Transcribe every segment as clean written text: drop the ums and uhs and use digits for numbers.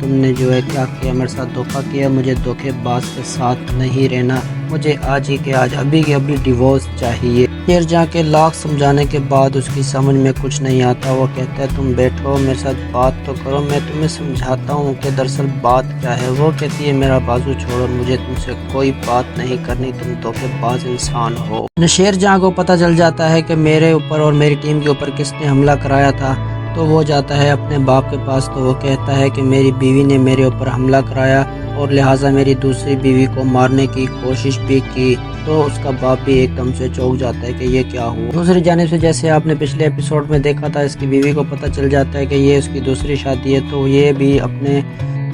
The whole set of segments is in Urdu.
تم نے جو ہے کیا کیا میرے ساتھ دھوکہ کیا. مجھے دھوکے باز کے ساتھ نہیں رہنا. مجھے آج ہی کے آج ابھی کے ابھی ڈیورس چاہیے. پھر جا کے لاکھ سمجھانے کے بعد اس کی سمجھ میں کچھ نہیں آتا. وہ کہتا ہے تم بیٹھو میرے ساتھ بات تو کرو, میں تمہیں سمجھاتا ہوں کہ دراصل بات کیا ہے. وہ کہتی ہے میرا بازو چھوڑو, مجھے تم سے کوئی بات نہیں کرنی, تم دھوکے باز انسان ہو. نشیر جہاں کو پتہ چل جاتا ہے کہ میرے اوپر اور میری ٹیم کے اوپر کس نے حملہ کرایا تھا تو وہ جاتا ہے اپنے باپ کے پاس. تو وہ کہتا ہے کہ میری بیوی نے میرے اوپر حملہ کرایا اور لہٰذا میری دوسری بیوی کو مارنے کی کوشش بھی کی. تو اس کا باپ بھی ایک دم سے چونک جاتا ہے کہ یہ کیا ہوا. دوسری جانب سے جیسے آپ نے پچھلے ایپیسوڈ میں دیکھا تھا, اس کی بیوی کو پتہ چل جاتا ہے کہ یہ اس کی دوسری شادی ہے. تو یہ بھی اپنے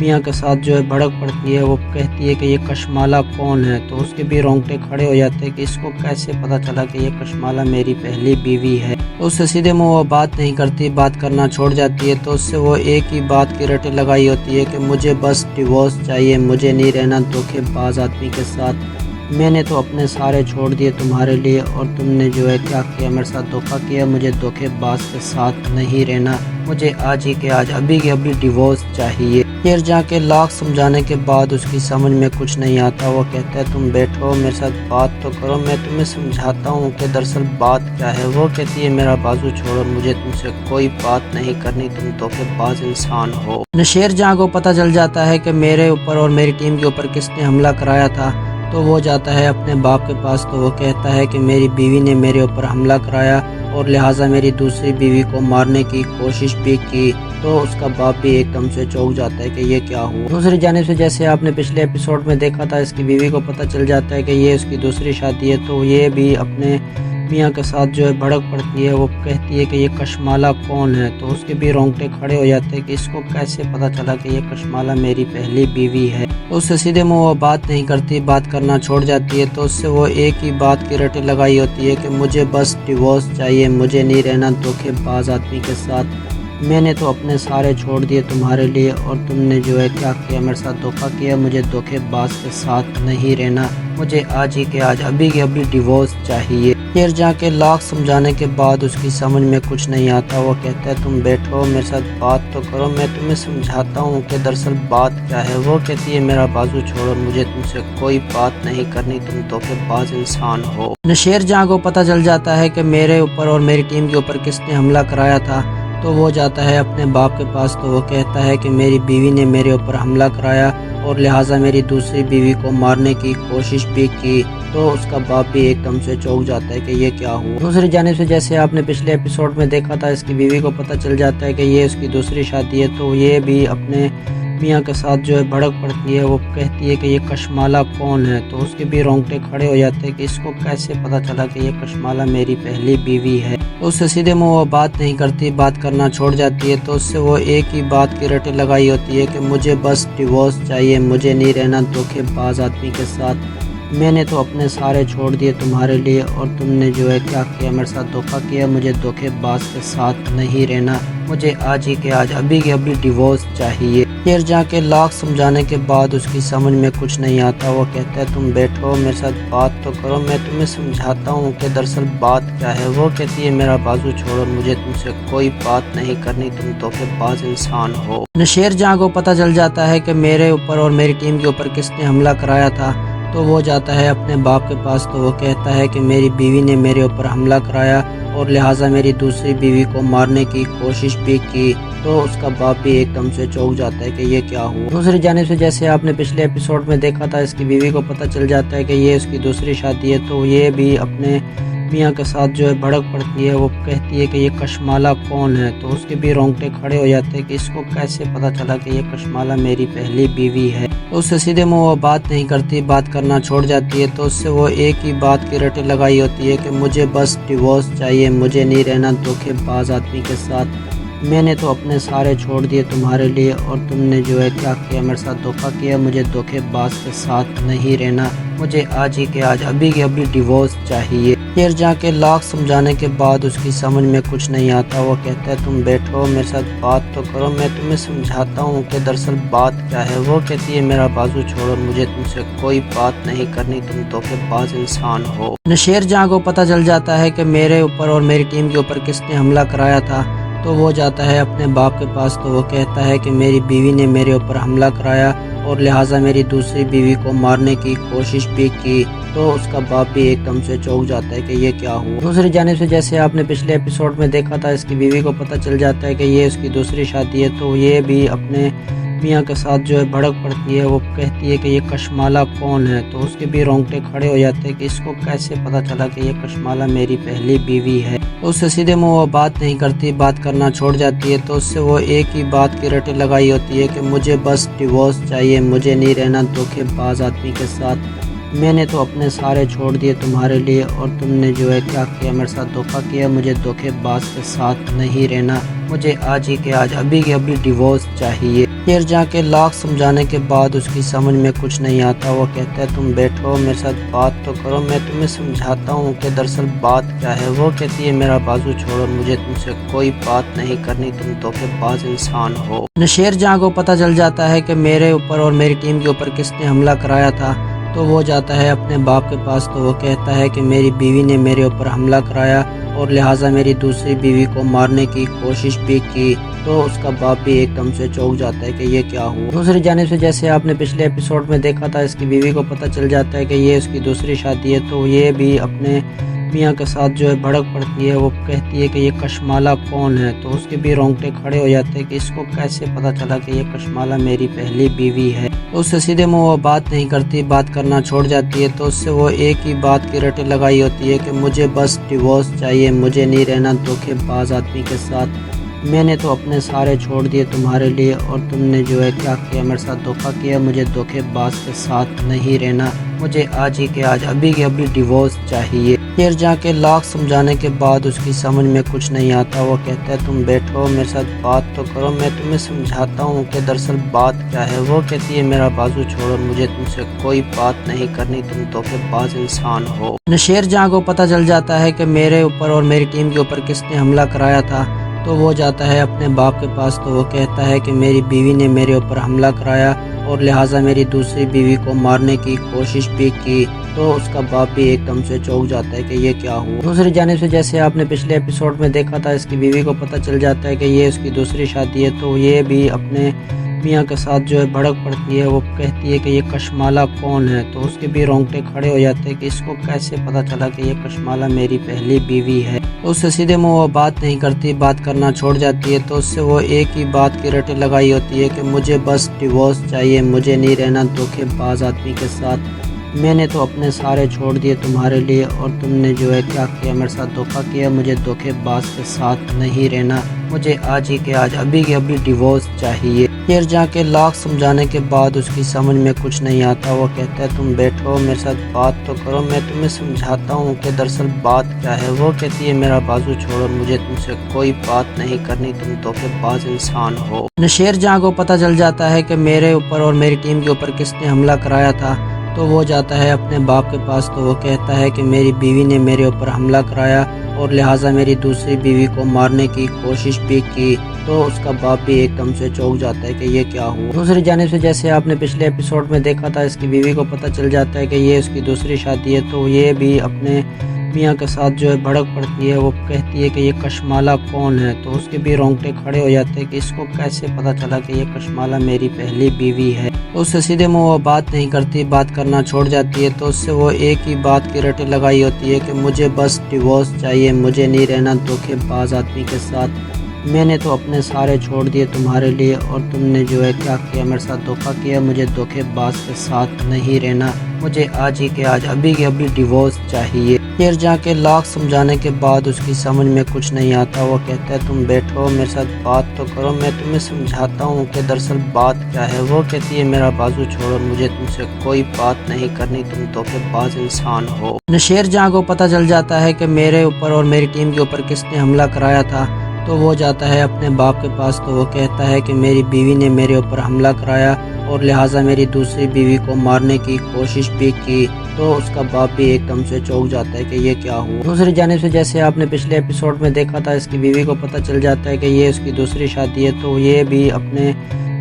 میاں کے ساتھ جو ہے بھڑک پڑتی ہے. وہ کہتی ہے کہ یہ کشمالہ کون ہے. تو اس کے بھی رونگٹے کھڑے ہو جاتے ہیں کہ اس کو کیسے پتہ چلا کہ یہ کشمالہ میری پہلی بیوی ہے. تو اس سے سیدھے منہ وہ بات نہیں کرتی, بات کرنا چھوڑ جاتی ہے. تو اس سے وہ ایک ہی بات کی رٹیں لگائی ہوتی ہے کہ مجھے بس ڈیورس چاہیے, مجھے نہیں رہنا دھوکے باز آدمی کے ساتھ. میں نے تو اپنے سارے چھوڑ دیے تمہارے لیے اور تم نے جو ہے کیا کیا میرے ساتھ دھوکہ کیا. مجھے دھوکے باز کے ساتھ نہیں رہنا. مجھے آج ہی کے آج ابھی کے ابھی ڈیورس چاہیے. پھر جا کے لاکھ سمجھانے کے بعد اس کی سمجھ میں کچھ نہیں آتا. وہ کہتا ہے تم بیٹھو میرے ساتھ بات تو کرو, میں تمہیں سمجھاتا ہوں کہ دراصل بات کیا ہے. وہ کہتی ہے میرا بازو چھوڑو, مجھے تم سے کوئی بات نہیں کرنی, تم دھوکے باز انسان ہو. نشیر جہاں کو پتہ چل جاتا ہے کہ میرے اوپر اور میری ٹیم کے اوپر کس نے حملہ کرایا تھا تو وہ جاتا ہے اپنے باپ کے پاس. تو وہ کہتا ہے کہ میری بیوی نے میرے اوپر حملہ کرایا اور لہٰذا میری دوسری بیوی کو مارنے کی کوشش بھی کی. تو اس کا باپ بھی ایک دم سے چونک جاتا ہے کہ یہ کیا ہوا. دوسری جانب سے جیسے آپ نے پچھلے ایپیسوڈ میں دیکھا تھا, اس کی بیوی کو پتہ چل جاتا ہے کہ یہ اس کی دوسری شادی ہے. تو یہ بھی اپنے میاں کے ساتھ جو ہے بھڑک پڑتی ہے. وہ کہتی ہے کہ یہ کشمالہ کون ہے. تو اس کے بھی رونگٹے کھڑے ہو جاتے ہیں کہ اس کو کیسے پتہ چلا کہ یہ کشمالہ میری پہلی بیوی ہے. تو اس سے سیدھے منہ وہ بات نہیں کرتی, بات کرنا چھوڑ جاتی ہے. تو اس سے وہ ایک ہی بات کی رٹیں لگائی ہوتی ہے کہ مجھے بس ڈیورس چاہیے, مجھے نہیں رہنا دھوکے باز آدمی کے ساتھ. میں نے تو اپنے سارے چھوڑ دیے تمہارے لیے اور تم نے جو ہے کیا کیا میرے ساتھ دھوکہ کیا. مجھے دھوکے باز کے ساتھ نہیں رہنا. مجھے آج ہی کے آج ابھی کے ابھی ڈیورس چاہیے. پھر جا کے لاکھ سمجھانے کے بعد اس کی سمجھ میں کچھ نہیں آتا. وہ کہتا ہے تم بیٹھو میرے ساتھ بات تو کرو, میں تمہیں سمجھاتا ہوں کہ دراصل بات کیا ہے. وہ کہتی ہے میرا بازو چھوڑو, مجھے تم سے کوئی بات نہیں کرنی, تم دھوکے باز انسان ہو. نشیر جہاں کو پتہ چل جاتا ہے کہ میرے اوپر اور میری ٹیم کے اوپر کس نے حملہ کرایا تھا تو وہ جاتا ہے اپنے باپ کے پاس. تو وہ کہتا ہے کہ میری بیوی نے میرے اوپر حملہ کرایا اور لہٰذا میری دوسری بیوی کو مارنے کی کوشش بھی کی. تو اس کا باپ بھی ایک دم سے چونک جاتا ہے کہ یہ کیا ہوا. دوسری جانب سے جیسے آپ نے پچھلے ایپیسوڈ میں دیکھا تھا, اس کی بیوی کو پتہ چل جاتا ہے کہ یہ اس کی دوسری شادی ہے. تو یہ بھی اپنے میاں کے ساتھ جو ہے بھڑک پڑتی ہے. وہ کہتی ہے کہ یہ کشمالہ کون ہے. تو اس کے بھی رونگٹے کھڑے ہو جاتے ہیں کہ اس کو کیسے پتہ چلا کہ یہ کشمالہ میری پہلی بیوی ہے. تو اس سے سیدھے منہ وہ بات نہیں کرتی, بات کرنا چھوڑ جاتی ہے. تو اس سے وہ ایک ہی بات کی رٹیں لگائی ہوتی ہے کہ مجھے بس ڈیورس چاہیے, مجھے نہیں رہنا دھوکے باز آدمی کے ساتھ. میں نے تو اپنے سارے چھوڑ دیے تمہارے لیے اور تم نے جو ہے کیا کیا میرے ساتھ دھوکہ کیا. مجھے دھوکے باز کے ساتھ نہیں رہنا. مجھے آج ہی کے آج ابھی کے ابھی ڈیورس چاہیے. پھر جا کے لاکھ سمجھانے کے بعد اس کی سمجھ میں کچھ نہیں آتا. وہ کہتا ہے تم بیٹھو میرے ساتھ بات تو کرو, میں تمہیں سمجھاتا ہوں کہ دراصل بات کیا ہے. وہ کہتی ہے میرا بازو چھوڑو, مجھے تم سے کوئی بات نہیں کرنی, تم دھوکے باز انسان ہو. نشیر جہاں کو پتہ چل جاتا ہے کہ میرے اوپر اور میری ٹیم کے اوپر کس نے حملہ کرایا تھا تو وہ جاتا ہے اپنے باپ کے پاس. تو وہ کہتا ہے کہ میری بیوی نے میرے اوپر حملہ کرایا اور لہٰذا میری دوسری بیوی کو مارنے کی کوشش بھی کی. تو اس کا باپ بھی ایک دم سے چونک جاتا ہے کہ یہ کیا ہوا. دوسری جانب سے جیسے آپ نے پچھلے ایپیسوڈ میں دیکھا تھا, اس کی بیوی کو پتہ چل جاتا ہے کہ یہ اس کی دوسری شادی ہے. تو یہ بھی اپنے میاں کے ساتھ جو ہے بھڑک پڑتی ہے. وہ کہتی ہے کہ یہ کشمالہ کون ہے. تو اس کے بھی رونگٹے کھڑے ہو جاتے ہیں کہ اس کو کیسے پتہ چلا کہ یہ کشمالہ میری پہلی بیوی ہے. تو اس سے سیدھے منہ وہ بات نہیں کرتی, بات کرنا چھوڑ جاتی ہے. تو اس سے وہ ایک ہی بات کی رٹیں لگائی ہوتی ہے کہ مجھے بس ڈیورس چاہیے, مجھے نہیں رہنا دھوکے باز آدمی کے ساتھ. میں نے تو اپنے سارے چھوڑ دیے تمہارے لیے اور تم نے جو ہے کیا کیا میرے ساتھ دھوکہ کیا. مجھے دھوکے باز کے ساتھ نہیں رہنا. مجھے آج ہی کے آج ابھی کے ابھی ڈیورس چاہیے. پھر جا کے لاکھ سمجھانے کے بعد اس کی سمجھ میں کچھ نہیں آتا. وہ کہتا ہے تم بیٹھو میرے ساتھ بات تو کرو, میں تمہیں سمجھاتا ہوں کہ دراصل بات کیا ہے. وہ کہتی ہے میرا بازو چھوڑو, مجھے تم سے کوئی بات نہیں کرنی, تم دھوکے باز انسان ہو. نشیر جہاں کو پتہ چل جاتا ہے کہ میرے اوپر اور میری ٹیم کے اوپر کس نے حملہ کرایا تھا تو وہ جاتا ہے اپنے باپ کے پاس تو وہ کہتا ہے کہ میری بیوی نے میرے اوپر حملہ کرایا اور لہٰذا میری دوسری بیوی کو مارنے کی کوشش بھی کی، تو اس کا باپ بھی ایک دم سے چونک جاتا ہے کہ یہ کیا ہوا۔ دوسری جانب سے جیسے آپ نے پچھلے ایپیسوڈ میں دیکھا تھا، اس کی بیوی کو پتہ چل جاتا ہے کہ یہ اس کی دوسری شادی ہے، تو یہ بھی اپنے میاں کے ساتھ جو ہے بھڑک پڑتی ہے۔ وہ کہتی ہے کہ یہ کشمالہ کون ہے، تو اس کے بھی رونگٹے کھڑے ہو جاتے ہیں کہ اس کو کیسے پتہ چلا کہ یہ کشمالہ میری پہلی بیوی ہے۔ تو اس سے سیدھے منہ وہ بات نہیں کرتی، بات کرنا چھوڑ جاتی ہے۔ تو اس سے وہ ایک ہی بات کی رٹیں لگائی ہوتی ہے کہ مجھے بس ڈیورس چاہیے، مجھے نہیں رہنا دھوکے باز آدمی کے ساتھ۔ میں نے تو اپنے سارے چھوڑ دیے تمہارے لیے، اور تم نے جو ہے کیا کیا، میرے ساتھ دھوکہ کیا، مجھے دھوکے باز کے ساتھ نہیں رہنا، مجھے آج ہی کے آج ابھی کے ابھی ڈیورس چاہیے۔ پھر جا کے لاکھ سمجھانے کے بعد اس کی سمجھ میں کچھ نہیں آتا۔ وہ کہتا ہے تم بیٹھو میرے ساتھ بات تو کرو، میں تمہیں سمجھاتا ہوں کہ دراصل بات کیا ہے۔ وہ کہتی ہے میرا بازو چھوڑو، مجھے تم سے کوئی بات نہیں کرنی، تم دھوکے باز انسان ہو۔ نشیر جہاں کو پتہ چل جاتا ہے کہ میرے اوپر اور میری ٹیم کے اوپر کس نے حملہ کرایا تھا، تو وہ جاتا ہے اپنے باپ کے پاس تو وہ کہتا ہے کہ میری بیوی نے میرے اوپر حملہ کرایا اور لہٰذا میری دوسری بیوی کو مارنے کی کوشش بھی کی، تو اس کا باپ بھی ایک دم سے چونک جاتا ہے کہ یہ کیا ہوا۔ دوسری جانب سے جیسے آپ نے پچھلے ایپیسوڈ میں دیکھا تھا، اس کی بیوی کو پتہ چل جاتا ہے کہ یہ اس کی دوسری شادی ہے، تو یہ بھی اپنے میاں کے ساتھ جو ہے بھڑک پڑتی ہے۔ وہ کہتی ہے کہ یہ کشمالہ کون ہے، تو اس کے بھی رونگٹے کھڑے ہو جاتے ہیں کہ اس کو کیسے پتہ چلا کہ یہ کشمالہ میری پہلی بیوی ہے۔ تو اس سے سیدھے منہ وہ بات نہیں کرتی، بات کرنا چھوڑ جاتی ہے۔ تو اس سے وہ ایک ہی بات کی رٹیں لگائی ہوتی ہے کہ مجھے بس ڈیورس چاہیے، مجھے نہیں رہنا دھوکے باز آدمی کے ساتھ۔ میں نے تو اپنے سارے چھوڑ دیے تمہارے لیے، اور تم نے جو ہے کیا کیا، میرے ساتھ دھوکہ کیا، مجھے دھوکے باز کے ساتھ نہیں رہنا، مجھے آج ہی کے آج ابھی کے ابھی ڈیورس چاہیے۔ پھر جا کے لاکھ سمجھانے کے بعد اس کی سمجھ میں کچھ نہیں آتا۔ وہ کہتا ہے تم بیٹھو میرے ساتھ بات تو کرو، میں تمہیں سمجھاتا ہوں کہ دراصل بات کیا ہے۔ وہ کہتی ہے میرا بازو چھوڑو، مجھے تم سے کوئی بات نہیں کرنی، تم دھوکے باز انسان ہو۔ نشیر جہاں کو پتہ چل جاتا ہے کہ میرے اوپر اور میری ٹیم کے اوپر کس نے حملہ کرایا تھا، تو وہ جاتا ہے اپنے باپ کے پاس تو وہ کہتا ہے کہ میری بیوی نے میرے اوپر حملہ کرایا اور لہٰذا میری دوسری بیوی کو مارنے کی کوشش بھی کی، تو اس کا باپ بھی ایک دم سے چونک جاتا ہے کہ یہ کیا ہوا۔ دوسری جانب سے جیسے آپ نے پچھلے ایپیسوڈ میں دیکھا تھا، اس کی بیوی کو پتہ چل جاتا ہے کہ یہ اس کی دوسری شادی ہے، تو یہ بھی اپنے میاں کے ساتھ جو ہے بھڑک پڑتی ہے۔ وہ کہتی ہے کہ یہ کشمالہ کون ہے، تو اس کے بھی رونگٹے کھڑے ہو جاتے ہیں کہ اس کو کیسے پتہ چلا کہ یہ کشمالہ میری پہلی بیوی ہے۔ تو اس سے سیدھے منہ وہ بات نہیں کرتی، بات کرنا چھوڑ جاتی ہے۔ تو اس سے وہ ایک ہی بات کی رٹیں لگائی ہوتی ہے کہ مجھے بس ڈیورس چاہیے، مجھے نہیں رہنا دھوکے باز آدمی کے ساتھ۔ میں نے تو اپنے سارے چھوڑ دیے تمہارے لیے، اور تم نے جو ہے کیا کیا، میرے ساتھ دھوکہ کیا، مجھے دھوکے باز کے ساتھ نہیں رہنا، مجھے آج ہی کے آج ابھی کے ابھی ڈیورس چاہیے۔ پھر جا کے لاکھ سمجھانے کے بعد اس کی سمجھ میں کچھ نہیں آتا۔ وہ کہتا ہے تم بیٹھو میرے ساتھ بات تو کرو، میں تمہیں سمجھاتا ہوں کہ دراصل بات کیا ہے۔ وہ کہتی ہے میرا بازو چھوڑو، مجھے تم سے کوئی بات نہیں کرنی، تم دھوکے باز انسان ہو۔ نشیر جہاں کو پتہ چل جاتا ہے کہ میرے اوپر اور میری ٹیم کے اوپر کس نے حملہ کرایا تھا، تو وہ جاتا ہے اپنے باپ کے پاس تو وہ کہتا ہے کہ میری بیوی نے میرے اوپر حملہ کرایا اور لہٰذا میری دوسری بیوی کو مارنے کی کوشش بھی کی، تو اس کا باپ بھی ایک دم سے چونک جاتا ہے کہ یہ کیا ہوا۔ دوسری جانب سے جیسے آپ نے پچھلے ایپیسوڈ میں دیکھا تھا، اس کی بیوی کو پتہ چل جاتا ہے کہ یہ اس کی دوسری شادی ہے، تو یہ بھی اپنے میاں کے ساتھ جو ہے بھڑک پڑتی ہے۔ وہ کہتی ہے کہ یہ کشمالہ کون ہے، تو اس کے بھی رونگٹے کھڑے ہو جاتے ہیں کہ اس کو کیسے پتہ چلا کہ یہ کشمالہ میری پہلی بیوی ہے۔ تو اس سے سیدھے منہ وہ بات نہیں کرتی، بات کرنا چھوڑ جاتی ہے۔ تو اس سے وہ ایک ہی بات کی رٹیں لگائی ہوتی ہے کہ مجھے بس ڈیورس چاہیے، مجھے نہیں رہنا دھوکے باز آدمی کے ساتھ۔ میں نے تو اپنے سارے چھوڑ دیے تمہارے لیے، اور تم نے جو ہے کیا کیا، میرے ساتھ دھوکہ کیا، مجھے دھوکے باز کے ساتھ نہیں رہنا، مجھے آج ہی کے آج ابھی کے ابھی ڈیورس چاہیے۔ پھر جا کے لاکھ سمجھانے کے بعد اس کی سمجھ میں کچھ نہیں آتا۔ وہ کہتا ہے تم بیٹھو میرے ساتھ بات تو کرو، میں تمہیں سمجھاتا ہوں کہ دراصل بات کیا ہے۔ وہ کہتی ہے میرا بازو چھوڑو، مجھے تم سے کوئی بات نہیں کرنی، تم دھوکے باز انسان ہو۔ نشیر جہاں کو پتہ چل جاتا ہے کہ میرے اوپر اور میری ٹیم کے اوپر کس نے حملہ کرایا تھا، تو وہ جاتا ہے اپنے باپ کے پاس تو وہ کہتا ہے کہ میری بیوی نے میرے اوپر حملہ کرایا اور لہٰذا میری دوسری بیوی کو مارنے کی کوشش بھی کی، تو اس کا باپ بھی ایک دم سے چونک جاتا ہے کہ یہ کیا ہوا۔ دوسری جانب سے جیسے آپ نے پچھلے ایپیسوڈ میں دیکھا تھا، اس کی بیوی کو پتہ چل جاتا ہے کہ یہ اس کی دوسری شادی ہے، تو یہ بھی اپنے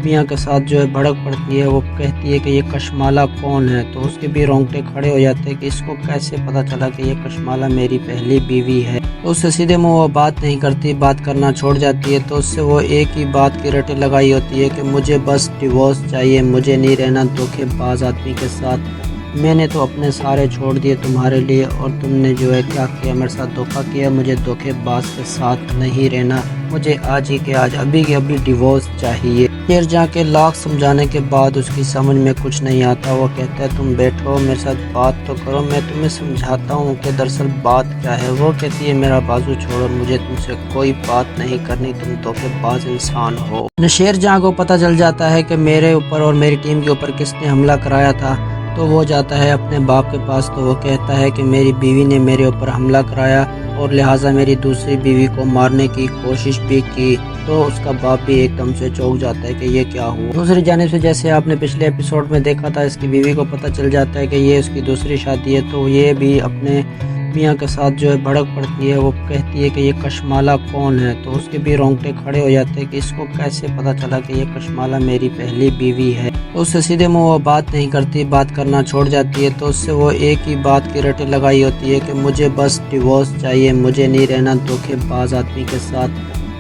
میاں کے ساتھ جو ہے بھڑک پڑتی ہے. وہ کہتی ہے کہ یہ کشمالہ کون ہے, تو اس کے بھی رونگٹے کھڑے ہو جاتے ہیں کہ اس کو کیسے پتہ چلا کہ یہ کشمالہ میری پہلی بیوی ہے. تو اس سے سیدھے منہ وہ بات نہیں کرتی, بات کرنا چھوڑ جاتی ہے. تو اس سے وہ ایک ہی بات کی رٹیں لگائی ہوتی ہے کہ مجھے بس ڈیورس چاہیے, مجھے نہیں رہنا دھوکے باز آدمی کے ساتھ. میں نے تو اپنے سارے چھوڑ دیے تمہارے لیے, اور تم نے جو ہے کیا کیا, میرے ساتھ دھوکہ کیا. مجھے دھوکے باز کے ساتھ نہیں رہنا, مجھے آج ہی کے آج ابھی کے ابھی ڈیورس چاہیے. پھر جا کے لاکھ سمجھانے کے بعد اس کی سمجھ میں کچھ نہیں آتا. وہ کہتا ہے تم بیٹھو میرے ساتھ بات تو کرو, میں تمہیں سمجھاتا ہوں کہ دراصل بات کیا ہے. وہ کہتی ہے میرا بازو چھوڑو, مجھے تم سے کوئی بات نہیں کرنی, تم دھوکے باز انسان ہو. نشیر جہاں کو پتہ چل جاتا ہے کہ میرے اوپر اور میری ٹیم کے اوپر کس نے حملہ کرایا تھا, تو وہ جاتا ہے اپنے باپ کے پاس. تو وہ کہتا ہے کہ میری بیوی نے میرے اوپر حملہ کرایا اور لہٰذا میری دوسری بیوی کو مارنے کی کوشش بھی کی. تو اس کا باپ بھی ایک دم سے چونک جاتا ہے کہ یہ کیا ہوا. دوسری جانب سے جیسے آپ نے پچھلے ایپیسوڈ میں دیکھا تھا, اس کی بیوی کو پتہ چل جاتا ہے کہ یہ اس کی دوسری شادی ہے. تو یہ بھی اپنے میاں کے ساتھ جو ہے بھڑک پڑتی ہے. وہ کہتی ہے کہ یہ کشمالہ کون ہے, تو اس کے بھی رونگٹے کھڑے ہو جاتے ہیں کہ اس کو کیسے پتہ چلا کہ یہ کشمالہ میری پہلی بیوی ہے. تو اس سے سیدھے منہ وہ بات نہیں کرتی, بات کرنا چھوڑ جاتی ہے. تو اس سے وہ ایک ہی بات کی رٹیں لگائی ہوتی ہے کہ مجھے بس ڈیورس چاہیے, مجھے نہیں رہنا دھوکے باز آدمی کے ساتھ.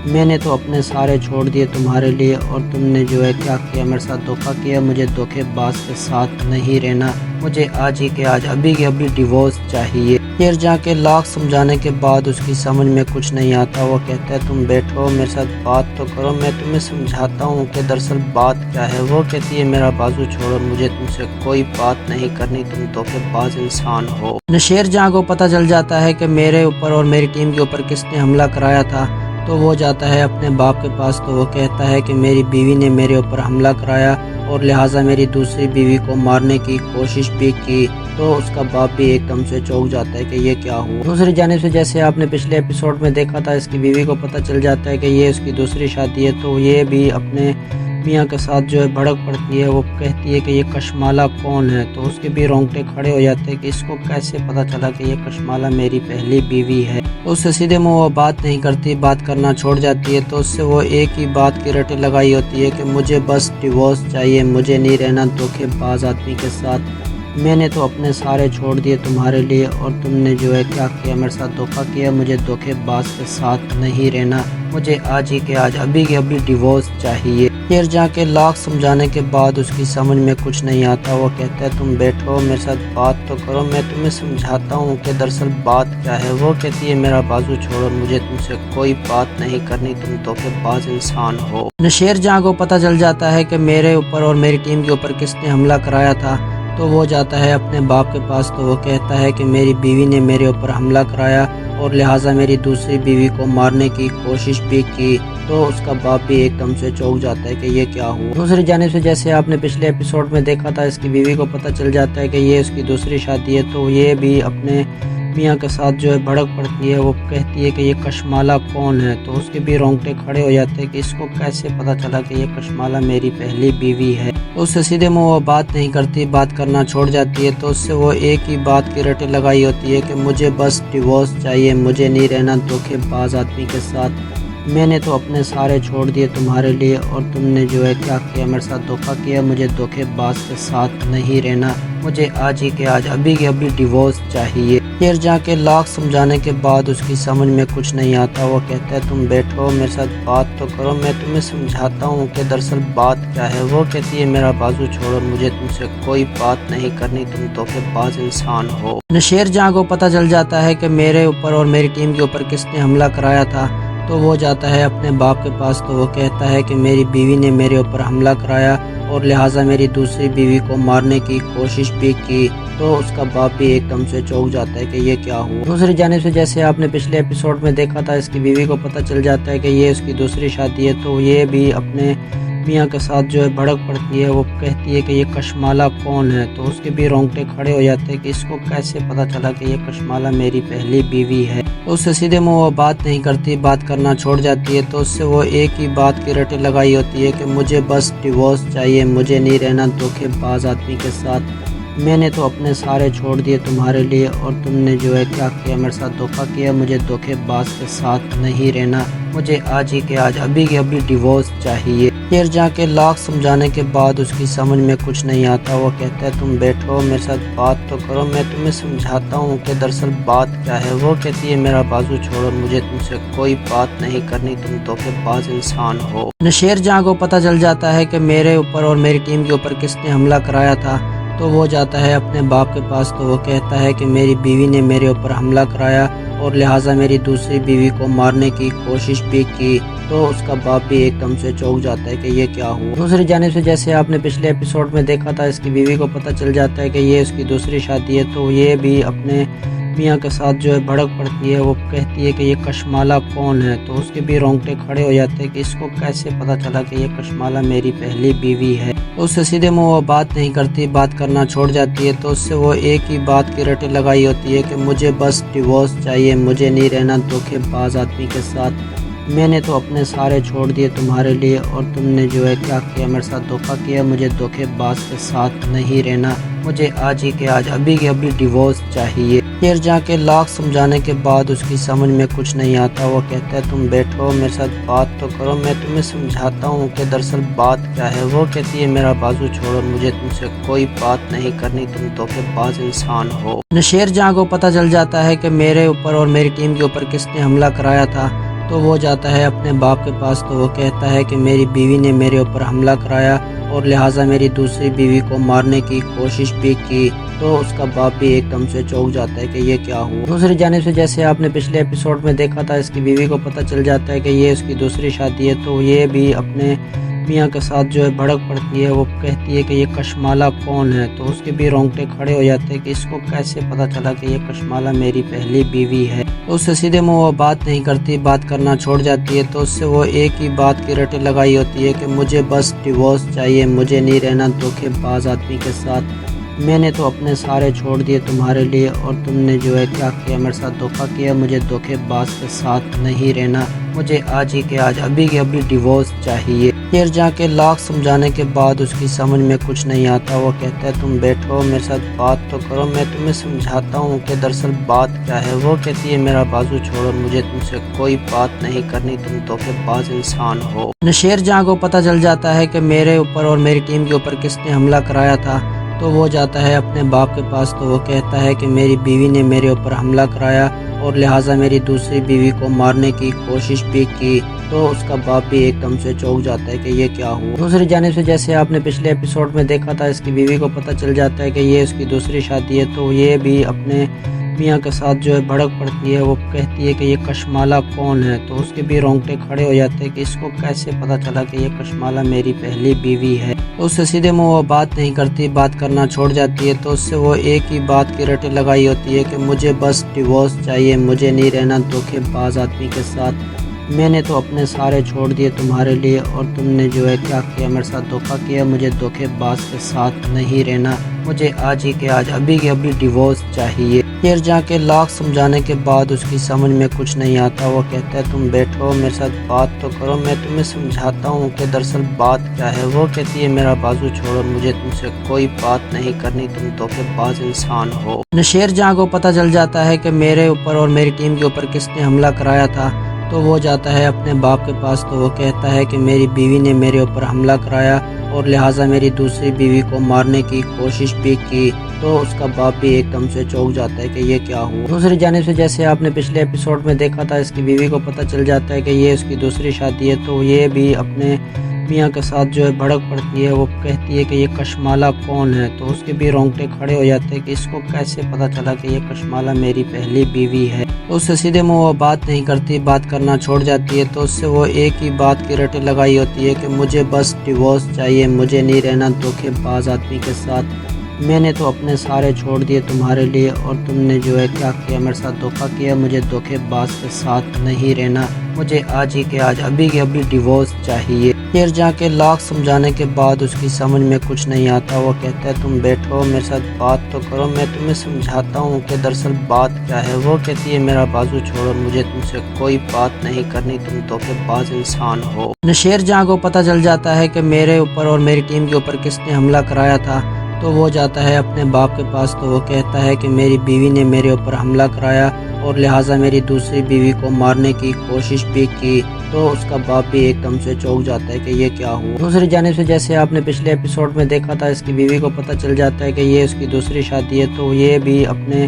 میں نے تو اپنے سارے چھوڑ دیے تمہارے لیے, اور تم نے جو ہے کیا کیا, میرے ساتھ دھوکہ کیا. مجھے دھوکے باز کے ساتھ نہیں رہنا, مجھے آج ہی کے آج ابھی کے ابھی ڈیورس چاہیے. پھر جا کے لاکھ سمجھانے کے بعد اس کی سمجھ میں کچھ نہیں آتا. وہ کہتا ہے تم بیٹھو میرے ساتھ بات تو کرو, میں تمہیں سمجھاتا ہوں کہ دراصل بات کیا ہے. وہ کہتی ہے میرا بازو چھوڑو, مجھے تم سے کوئی بات نہیں کرنی, تم دھوکے باز انسان ہو. نشیر جہاں کو پتہ چل جاتا ہے کہ میرے اوپر اور میری ٹیم کے اوپر کس نے حملہ کرایا تھا, تو وہ جاتا ہے اپنے باپ کے پاس. تو وہ کہتا ہے کہ میری بیوی نے میرے اوپر حملہ کرایا اور لہٰذا میری دوسری بیوی کو مارنے کی کوشش بھی کی. تو اس کا باپ بھی ایک دم سے چونک جاتا ہے کہ یہ کیا ہوا. دوسری جانب سے جیسے آپ نے پچھلے ایپیسوڈ میں دیکھا تھا, اس کی بیوی کو پتہ چل جاتا ہے کہ یہ اس کی دوسری شادی ہے. تو یہ بھی اپنے میاں کے ساتھ جو ہے بھڑک پڑتی ہے. وہ کہتی ہے کہ یہ کشمالہ کون ہے, تو اس کے بھی رونگٹے کھڑے ہو جاتے ہیں کہ اس کو کیسے پتہ چلا کہ یہ کشمالہ میری پہلی بیوی ہے. تو اس سے سیدھے منہ وہ بات نہیں کرتی, بات کرنا چھوڑ جاتی ہے. تو اس سے وہ ایک ہی بات کی رٹیں لگائی ہوتی ہے کہ مجھے بس ڈیورس چاہیے, مجھے نہیں رہنا دھوکے باز آدمی کے ساتھ. میں نے تو اپنے سارے چھوڑ دیے تمہارے لیے, اور تم نے جو ہے کیا کیا, میرے ساتھ دھوکہ کیا. مجھے دھوکے باز کے ساتھ نہیں رہنا, مجھے آج ہی کے آج ابھی کے ابھی ڈیورس چاہیے. پھر جا کے لاکھ سمجھانے کے بعد اس کی سمجھ میں کچھ نہیں آتا. وہ کہتا ہے تم بیٹھو میرے ساتھ بات تو کرو, میں تمہیں سمجھاتا ہوں کہ دراصل بات کیا ہے. وہ کہتی ہے میرا بازو چھوڑو, مجھے تم سے کوئی بات نہیں کرنی, تم دھوکے باز انسان ہو. نشیر جہاں کو پتہ چل جاتا ہے کہ میرے اوپر اور میری ٹیم کے اوپر کس نے حملہ کرایا تھا, تو وہ جاتا ہے اپنے باپ کے پاس. تو وہ کہتا ہے کہ میری بیوی نے میرے اوپر حملہ کرایا اور لہٰذا میری دوسری بیوی کو مارنے کی کوشش بھی کی. تو اس کا باپ بھی ایک دم سے چونک جاتا ہے کہ یہ کیا ہوا. دوسری جانب سے جیسے آپ نے پچھلے ایپیسوڈ میں دیکھا تھا, اس کی بیوی کو پتہ چل جاتا ہے کہ یہ اس کی دوسری شادی ہے. تو یہ بھی اپنے میاں کے ساتھ جو ہے بھڑک پڑتی ہے. وہ کہتی ہے کہ یہ کشمالہ کون ہے, تو اس کے بھی رونگٹے کھڑے ہو جاتے ہیں کہ اس کو کیسے پتہ چلا کہ یہ کشمالہ میری پہلی بیوی ہے. تو اس سے سیدھے منہ وہ بات نہیں کرتی, بات کرنا چھوڑ جاتی ہے. تو اس سے وہ ایک ہی بات کی رٹیں لگائی ہوتی ہے کہ مجھے بس ڈیورس چاہیے, مجھے نہیں رہنا دھوکے باز آدمی کے ساتھ. میں نے تو اپنے سارے چھوڑ دیے تمہارے لیے, اور تم نے جو ہے کیا کیا, میرے ساتھ دھوکہ کیا. مجھے دھوکے باز کے ساتھ نہیں رہنا, مجھے آج ہی کے آج ابھی کے ابھی ڈیورس چاہیے. پھر جا کے لاکھ سمجھانے کے بعد اس کی سمجھ میں کچھ نہیں آتا. وہ کہتا ہے تم بیٹھو میرے ساتھ بات تو کرو, میں تمہیں سمجھاتا ہوں کہ دراصل بات کیا ہے. وہ کہتی ہے میرا بازو چھوڑو, مجھے تم سے کوئی بات نہیں کرنی, تم دھوکے باز انسان ہو. نشیر جہاں کو پتہ چل جاتا ہے کہ میرے اوپر اور میری ٹیم کے اوپر کس نے حملہ کرایا تھا, تو وہ جاتا ہے اپنے باپ کے پاس. تو وہ کہتا ہے کہ میری بیوی نے میرے اوپر حملہ کرایا اور لہٰذا میری دوسری بیوی کو مارنے کی کوشش بھی کی. تو اس کا باپ بھی ایک دم سے چونک جاتا ہے کہ یہ کیا ہوا. دوسری جانب سے جیسے آپ نے پچھلے ایپیسوڈ میں دیکھا تھا, اس کی بیوی کو پتہ چل جاتا ہے کہ یہ اس کی دوسری شادی ہے. تو یہ بھی اپنے میاں کے ساتھ جو ہے بھڑک پڑتی ہے. وہ کہتی ہے کہ یہ کشمالہ کون ہے, تو اس کے بھی رونگٹے کھڑے ہو جاتے ہیں کہ اس کو کیسے پتہ چلا کہ یہ کشمالہ میری پہلی بیوی ہے. تو اس سے سیدھے منہ وہ بات نہیں کرتی, بات کرنا چھوڑ جاتی ہے. تو اس سے وہ ایک ہی بات کی رٹیں لگائی ہوتی ہے کہ مجھے بس ڈیورس چاہیے, مجھے نہیں رہنا دھوکے باز آدمی کے ساتھ. میں نے تو اپنے سارے چھوڑ دیے تمہارے لیے, اور تم نے جو ہے کیا کیا, میرے ساتھ دھوکہ کیا. مجھے دھوکے باز کے ساتھ نہیں رہنا, مجھے آج ہی کے آج ابھی کے ابھی ڈیورس چاہیے. پھر جا کے لاکھ سمجھانے کے بعد اس کی سمجھ میں کچھ نہیں آتا. وہ کہتا ہے تم بیٹھو میرے ساتھ بات تو کرو, میں تمہیں سمجھاتا ہوں کہ دراصل بات کیا ہے. وہ کہتی ہے میرا بازو چھوڑو, مجھے تم سے کوئی بات نہیں کرنی, تم دھوکے باز انسان ہو. نشیر جہاں کو پتہ چل جاتا ہے کہ میرے اوپر اور میری ٹیم کے اوپر کس نے حملہ کرایا تھا تو وہ جاتا ہے اپنے باپ کے پاس. تو وہ کہتا ہے کہ میری بیوی نے میرے اوپر حملہ کرایا اور لہٰذا میری دوسری بیوی کو مارنے کی کوشش بھی کی. تو اس کا باپ بھی ایک دم سے چونک جاتا ہے کہ یہ کیا ہوا. دوسری جانب سے جیسے آپ نے پچھلے ایپیسوڈ میں دیکھا تھا, اس کی بیوی کو پتہ چل جاتا ہے کہ یہ اس کی دوسری شادی ہے, تو یہ بھی اپنے میاں کے ساتھ جو ہے بھڑک پڑتی ہے. وہ کہتی ہے کہ یہ کشمالہ کون ہے, تو اس کے بھی رونگٹے کھڑے ہو جاتے ہیں کہ اس کو کیسے پتہ چلا کہ یہ کشمالہ میری پہلی بیوی ہے. تو اس سے سیدھے منہ وہ بات نہیں کرتی, بات کرنا چھوڑ جاتی ہے. تو اس سے وہ ایک ہی بات کی رٹیں لگائی ہوتی ہے کہ مجھے بس ڈیورس چاہیے, مجھے نہیں رہنا دھوکے باز آدمی کے ساتھ. میں نے تو اپنے سارے چھوڑ دیے تمہارے لیے, اور تم نے جو ہے کیا کیا, میرے ساتھ دھوکہ کیا. مجھے دھوکے باز کے ساتھ نہیں رہنا, مجھے آج ہی کے آج ابھی کے ابھی ڈیورس چاہیے. پھر جا کے لاکھ سمجھانے کے بعد اس کی سمجھ میں کچھ نہیں آتا. وہ کہتا ہے تم بیٹھو میرے ساتھ بات تو کرو, میں تمہیں سمجھاتا ہوں کہ دراصل بات کیا ہے. وہ کہتی ہے میرا بازو چھوڑو, مجھے تم سے کوئی بات نہیں کرنی, تم دھوکے باز انسان ہو. نشیر جہاں کو پتہ چل جاتا ہے کہ میرے اوپر اور میری ٹیم کے اوپر کس نے حملہ کرایا تھا تو وہ جاتا ہے اپنے باپ کے پاس. تو وہ کہتا ہے کہ میری بیوی نے میرے اوپر حملہ کرایا اور لہٰذا میری دوسری بیوی کو مارنے کی کوشش بھی کی. تو اس کا باپ بھی ایک دم سے چونک جاتا ہے کہ یہ کیا ہوا. دوسری جانب سے جیسے آپ نے پچھلے ایپیسوڈ میں دیکھا تھا, اس کی بیوی کو پتہ چل جاتا ہے کہ یہ اس کی دوسری شادی ہے, تو یہ بھی اپنے میاں کے ساتھ جو ہے بھڑک پڑتی ہے. وہ کہتی ہے کہ یہ کشمالہ کون ہے, تو اس کے بھی رونگٹے کھڑے ہو جاتے ہیں کہ اس کو کیسے پتہ چلا کہ یہ کشمالہ میری پہلی بیوی ہے. تو اس سے سیدھے منہ وہ بات نہیں کرتی, بات کرنا چھوڑ جاتی ہے. تو اس سے وہ ایک ہی بات کی رٹیں لگائی ہوتی ہے کہ مجھے بس ڈیورس چاہیے, مجھے نہیں رہنا دھوکے باز آدمی کے ساتھ. میں نے تو اپنے سارے چھوڑ دیے تمہارے لیے, اور تم نے جو ہے کیا کیا, میرے ساتھ دھوکہ کیا. مجھے دھوکے باز کے ساتھ نہیں رہنا, مجھے آج ہی کے آج ابھی کے ابھی ڈیورس چاہیے. پھر جا کے لاکھ سمجھانے کے بعد اس کی سمجھ میں کچھ نہیں آتا. وہ کہتا ہے تم بیٹھو میرے ساتھ بات تو کرو, میں تمہیں سمجھاتا ہوں کہ دراصل بات کیا ہے. وہ کہتی ہے میرا بازو چھوڑو, مجھے تم سے کوئی بات نہیں کرنی, تم دھوکے باز انسان ہو. نشیر جہاں کو پتہ چل جاتا ہے کہ میرے اوپر اور میری ٹیم کے اوپر کس نے حملہ کرایا تھا تو وہ جاتا ہے اپنے باپ کے پاس. تو وہ کہتا ہے کہ میری بیوی نے میرے اوپر حملہ کرایا اور لہٰذا میری دوسری بیوی کو مارنے کی کوشش بھی کی. تو اس کا باپ بھی ایک دم سے چونک جاتا ہے کہ یہ کیا ہوا. دوسری جانب سے جیسے آپ نے پچھلے ایپیسوڈ میں دیکھا تھا, اس کی بیوی کو پتہ چل جاتا ہے کہ یہ اس کی دوسری شادی ہے, تو یہ بھی اپنے میاں کے ساتھ جو ہے بھڑک پڑتی ہے. وہ کہتی ہے کہ یہ کشمالہ کون ہے, تو اس کے بھی رونگٹے کھڑے ہو جاتے ہیں کہ اس کو کیسے پتہ چلا کہ یہ کشمالہ میری پہلی بیوی ہے. تو اس سے سیدھے منہ وہ بات نہیں کرتی, بات کرنا چھوڑ جاتی ہے. تو اس سے وہ ایک ہی بات کی رٹیں لگائی ہوتی ہے کہ مجھے بس ڈیورس چاہیے, مجھے نہیں رہنا دھوکے باز آدمی کے ساتھ. میں نے تو اپنے سارے چھوڑ دیے تمہارے لیے, اور تم نے جو ہے کیا کیا, میرے ساتھ دھوکہ کیا. مجھے دھوکے باز کے ساتھ نہیں رہنا, مجھے آج ہی کے آج ابھی کے ابھی ڈیورس چاہیے. پھر جا کے لاکھ سمجھانے کے بعد اس کی سمجھ میں کچھ نہیں آتا. وہ کہتا ہے تم بیٹھو میرے ساتھ بات تو کرو, میں تمہیں سمجھاتا ہوں کہ دراصل بات کیا ہے. وہ کہتی ہے میرا بازو چھوڑو, مجھے تم سے کوئی بات نہیں کرنی, تم دھوکے باز انسان ہو. نشیر جہاں کو پتہ چل جاتا ہے کہ میرے اوپر اور میری ٹیم کے اوپر کس نے حملہ کرایا تھا تو وہ جاتا ہے اپنے باپ کے پاس. تو وہ کہتا ہے کہ میری بیوی نے میرے اوپر حملہ کرایا اور لہٰذا میری دوسری بیوی کو مارنے کی کوشش بھی کی. تو اس کا باپ بھی ایک دم سے چونک جاتا ہے کہ یہ کیا ہوا. دوسری جانب سے جیسے آپ نے پچھلے ایپیسوڈ میں دیکھا تھا, اس کی بیوی کو پتہ چل جاتا ہے کہ یہ اس کی دوسری شادی ہے, تو یہ بھی اپنے میاں کے ساتھ جو ہے بھڑک پڑتی ہے. وہ کہتی ہے کہ یہ کشمالہ کون ہے, تو اس کے بھی رونگٹے کھڑے ہو جاتے ہیں کہ اس کو کیسے پتہ چلا کہ یہ کشمالہ میری پہلی بیوی ہے. تو اس سے سیدھے منہ وہ بات نہیں کرتی, بات کرنا چھوڑ جاتی ہے. تو اس سے وہ ایک ہی بات کی رٹیں لگائی ہوتی ہے کہ مجھے بس ڈیورس چاہیے, مجھے نہیں رہنا دھوکے باز آدمی کے ساتھ. میں نے تو اپنے سارے چھوڑ دیے تمہارے لیے, اور تم نے جو ہے کیا کیا, میرے ساتھ دھوکہ کیا. مجھے دھوکے باز کے ساتھ نہیں رہنا, مجھے آج ہی کے آج ابھی کے ابھی ڈیورس چاہیے. پھر جا کے لاکھ سمجھانے کے بعد اس کی سمجھ میں کچھ نہیں آتا. وہ کہتا ہے تم بیٹھو میرے ساتھ بات تو کرو, میں تمہیں سمجھاتا ہوں کہ دراصل بات کیا ہے. وہ کہتی ہے میرا بازو چھوڑو, مجھے تم سے کوئی بات نہیں کرنی, تم دھوکے باز انسان ہو. نشیر جہاں کو پتہ چل جاتا ہے کہ میرے اوپر اور میری ٹیم کے اوپر کس نے حملہ کرایا تھا تو وہ جاتا ہے اپنے باپ کے پاس تو وہ کہتا ہے کہ میری بیوی نے میرے اوپر حملہ کرایا اور لہٰذا میری دوسری بیوی کو مارنے کی کوشش بھی کی۔ تو اس کا باپ بھی ایک دم سے چونک جاتا ہے کہ یہ کیا ہوا۔ دوسری جانب سے جیسے آپ نے پچھلے ایپیسوڈ میں دیکھا تھا، اس کی بیوی کو پتہ چل جاتا ہے کہ یہ اس کی دوسری شادی ہے، تو یہ بھی اپنے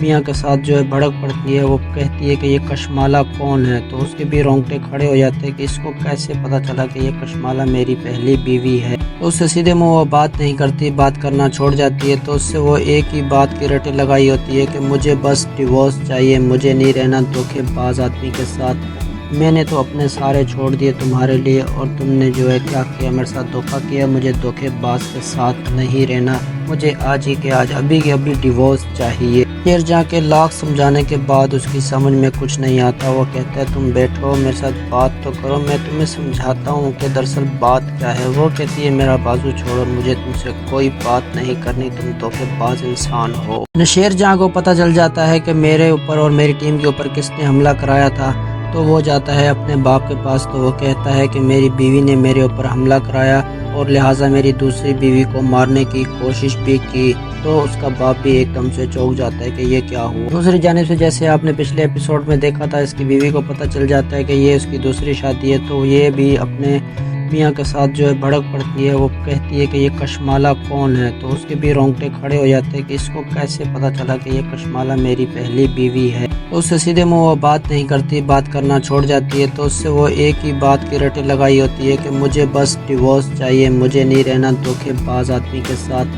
میاں کے ساتھ جو ہے بھڑک پڑتی ہے۔ وہ کہتی ہے کہ یہ کشمالہ کون ہے، تو اس کے بھی رونگٹے کھڑے ہو جاتے ہیں کہ اس کو کیسے پتہ چلا کہ یہ کشمالہ میری پہلی بیوی ہے۔ تو اس سے سیدھے منہ وہ بات نہیں کرتی، بات کرنا چھوڑ جاتی ہے۔ تو اس سے وہ ایک ہی بات کی رٹیں لگائی ہوتی ہے کہ مجھے بس ڈیورس چاہیے، مجھے نہیں رہنا دھوکے باز آدمی کے ساتھ۔ میں نے تو اپنے سارے چھوڑ دیے تمہارے لیے، اور تم نے جو ہے کیا کیا، میرے ساتھ دھوکہ کیا۔ مجھے دھوکے باز کے ساتھ نہیں رہنا، مجھے آج ہی کے آج ابھی کے ابھی ڈیورس چاہیے۔ پھر جا کے لاکھ سمجھانے کے بعد اس کی سمجھ میں کچھ نہیں آتا۔ وہ کہتا ہے تم بیٹھو میرے ساتھ بات تو کرو، میں تمہیں سمجھاتا ہوں کہ دراصل بات کیا ہے۔ وہ کہتی ہے میرا بازو چھوڑو، مجھے تم سے کوئی بات نہیں کرنی، تم دھوکے باز انسان ہو۔ نشیر جہاں کو پتہ چل جاتا ہے کہ میرے اوپر اور میری ٹیم کے اوپر کس نے حملہ کرایا تھا، تو وہ جاتا ہے اپنے باپ کے پاس تو وہ کہتا ہے کہ میری بیوی نے میرے اوپر حملہ کرایا اور لہٰذا میری دوسری بیوی کو مارنے کی کوشش بھی کی۔ تو اس کا باپ بھی ایک دم سے چونک جاتا ہے کہ یہ کیا ہوا۔ دوسری جانب سے جیسے آپ نے پچھلے ایپیسوڈ میں دیکھا تھا، اس کی بیوی کو پتہ چل جاتا ہے کہ یہ اس کی دوسری شادی ہے، تو یہ بھی اپنے میاں کے ساتھ جو ہے بھڑک پڑتی ہے۔ وہ کہتی ہے کہ یہ کشمالہ کون ہے، تو اس کے بھی رونگٹے کھڑے ہو جاتے ہیں کہ اس کو کیسے پتہ چلا کہ یہ کشمالہ میری پہلی بیوی ہے۔ تو اس سے سیدھے منہ وہ بات نہیں کرتی، بات کرنا چھوڑ جاتی ہے۔ تو اس سے وہ ایک ہی بات کی رٹیں لگائی ہوتی ہے کہ مجھے بس ڈیورس چاہیے، مجھے نہیں رہنا دھوکے باز آدمی کے ساتھ۔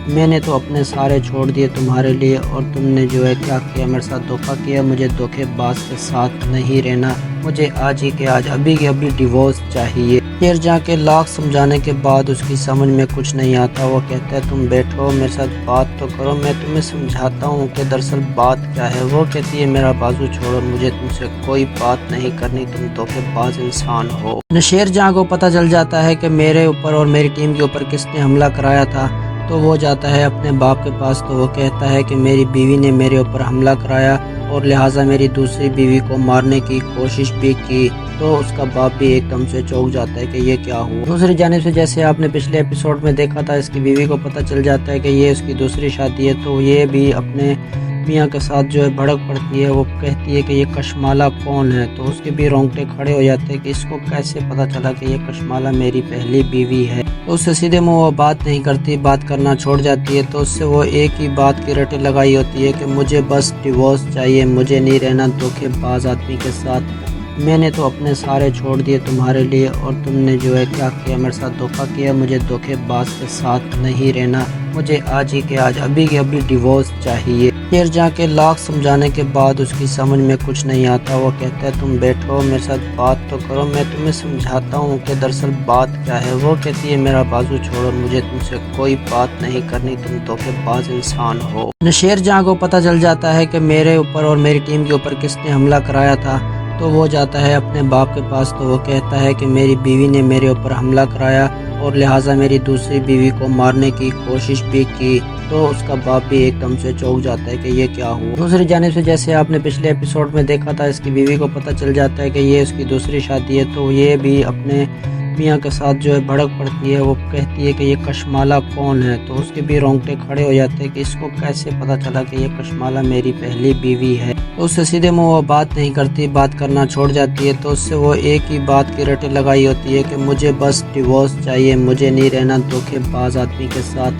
میں نے تو اپنے سارے چھوڑ دیے تمہارے لیے، اور تم نے جو ہے کیا کیا، میرے ساتھ دھوکہ کیا۔ مجھے دھوکے باز کے ساتھ نہیں رہنا، مجھے آج ہی کے آج ابھی کے ابھی ڈیورس چاہیے۔ پھر جا کے لاکھ سمجھانے کے بعد اس کی سمجھ میں کچھ نہیں آتا۔ وہ کہتا ہے تم بیٹھو میرے ساتھ بات تو کرو، میں تمہیں سمجھاتا ہوں کہ دراصل بات کیا ہے۔ وہ کہتی ہے میرا بازو چھوڑو، مجھے تم سے کوئی بات نہیں کرنی، تم دھوکے باز انسان ہو۔ نشیر جہاں کو پتہ چل جاتا ہے کہ میرے اوپر اور میری ٹیم کے اوپر کس نے حملہ کرایا تھا، تو وہ جاتا ہے اپنے باپ کے پاس تو وہ کہتا ہے کہ میری بیوی نے میرے اوپر حملہ کرایا اور لہٰذا میری دوسری بیوی کو مارنے کی کوشش بھی کی۔ تو اس کا باپ بھی ایک دم سے چونک جاتا ہے کہ یہ کیا ہوا۔ دوسری جانب سے جیسے آپ نے پچھلے ایپیسوڈ میں دیکھا تھا، اس کی بیوی کو پتہ چل جاتا ہے کہ یہ اس کی دوسری شادی ہے، تو یہ بھی اپنے میاں کے ساتھ جو ہے بھڑک پڑتی ہے۔ وہ کہتی ہے کہ یہ کشمالہ کون ہے، تو اس کے بھی رونگٹے کھڑے ہو جاتے ہیں کہ اس کو کیسے پتہ چلا کہ یہ کشمالہ میری پہلی بیوی ہے۔ تو اس سے سیدھے منہ وہ بات نہیں کرتی، بات کرنا چھوڑ جاتی ہے۔ تو اس سے وہ ایک ہی بات کی رٹیں لگائی ہوتی ہے کہ مجھے بس ڈیورس چاہیے، مجھے نہیں رہنا دھوکے باز آدمی کے ساتھ۔ میں نے تو اپنے سارے چھوڑ دیے تمہارے لیے، اور تم نے جو ہے کیا کیا، میرے ساتھ دھوکہ کیا۔ مجھے دھوکے باز کے ساتھ نہیں رہنا، مجھے آج ہی کے آج ابھی کے ابھی ڈیورس چاہیے۔ پھر جا کے لاکھ سمجھانے کے بعد اس کی سمجھ میں کچھ نہیں آتا۔ وہ کہتا ہے تم بیٹھو میرے ساتھ بات تو کرو، میں تمہیں سمجھاتا ہوں کہ دراصل بات کیا ہے۔ وہ کہتی ہے میرا بازو چھوڑو، مجھے تم سے کوئی بات نہیں کرنی، تم دھوکے باز انسان ہو۔ نشیر جہاں کو پتہ چل جاتا ہے کہ میرے اوپر اور میری ٹیم کے اوپر کس نے حملہ کرایا تھا، تو وہ جاتا ہے اپنے باپ کے پاس تو وہ کہتا ہے کہ میری بیوی نے میرے اوپر حملہ کرایا اور لہٰذا میری دوسری بیوی کو مارنے کی کوشش بھی کی۔ تو اس کا باپ بھی ایک دم سے چونک جاتا ہے کہ یہ کیا ہوا۔ دوسری جانب سے جیسے آپ نے پچھلے ایپیسوڈ میں دیکھا تھا، اس کی بیوی کو پتہ چل جاتا ہے کہ یہ اس کی دوسری شادی ہے، تو یہ بھی اپنے میاں کے ساتھ جو ہے بھڑک پڑتی ہے۔ وہ کہتی ہے کہ یہ کشمالہ کون ہے، تو اس کے بھی رونگٹے کھڑے ہو جاتے ہیں کہ اس کو کیسے پتہ چلا کہ یہ کشمالہ میری پہلی بیوی ہے۔ تو اس سے سیدھے منہ وہ بات نہیں کرتی، بات کرنا چھوڑ جاتی ہے۔ تو اس سے وہ ایک ہی بات کی رٹیں لگائی ہوتی ہے کہ مجھے بس ڈیورس چاہیے، مجھے نہیں رہنا دھوکے باز آدمی کے ساتھ۔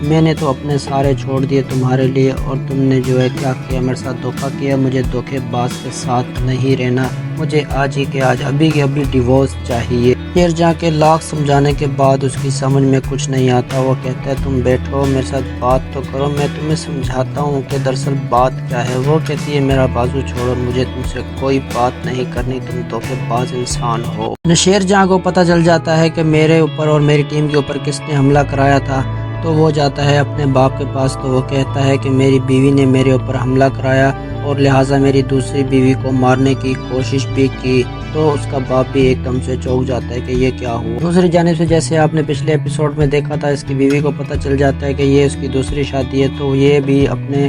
میں نے تو اپنے سارے چھوڑ دیے تمہارے لیے، اور تم نے جو ہے کیا کیا، میرے ساتھ دھوکہ کیا۔ مجھے دھوکے باز کے ساتھ نہیں رہنا، مجھے آج ہی کے آج ابھی کے ابھی ڈیورس چاہیے۔ پھر جا کے لاکھ سمجھانے کے بعد اس کی سمجھ میں کچھ نہیں آتا۔ وہ کہتا ہے تم بیٹھو میرے ساتھ بات تو کرو، میں تمہیں سمجھاتا ہوں کہ دراصل بات کیا ہے۔ وہ کہتی ہے میرا بازو چھوڑو، مجھے تم سے کوئی بات نہیں کرنی، تم دھوکے باز انسان ہو۔ نشیر جہاں کو پتہ چل جاتا ہے کہ میرے اوپر اور میری ٹیم کے اوپر کس نے حملہ کرایا تھا، تو وہ جاتا ہے اپنے باپ کے پاس تو وہ کہتا ہے کہ میری بیوی نے میرے اوپر حملہ کرایا اور لہٰذا میری دوسری بیوی کو مارنے کی کوشش بھی کی۔ تو اس کا باپ بھی ایک دم سے چونک جاتا ہے کہ یہ کیا ہوا۔ دوسری جانب سے جیسے آپ نے پچھلے ایپیسوڈ میں دیکھا تھا، اس کی بیوی کو پتہ چل جاتا ہے کہ یہ اس کی دوسری شادی ہے، تو یہ بھی اپنے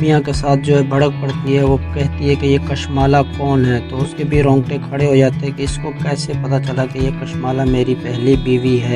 میاں کے ساتھ جو ہے بھڑک پڑتی ہے۔ وہ کہتی ہے کہ یہ کشمالہ کون ہے، تو اس کے بھی رونگٹے کھڑے ہو جاتے ہیں کہ اس کو کیسے پتہ چلا کہ یہ کشمالہ میری پہلی بیوی ہے۔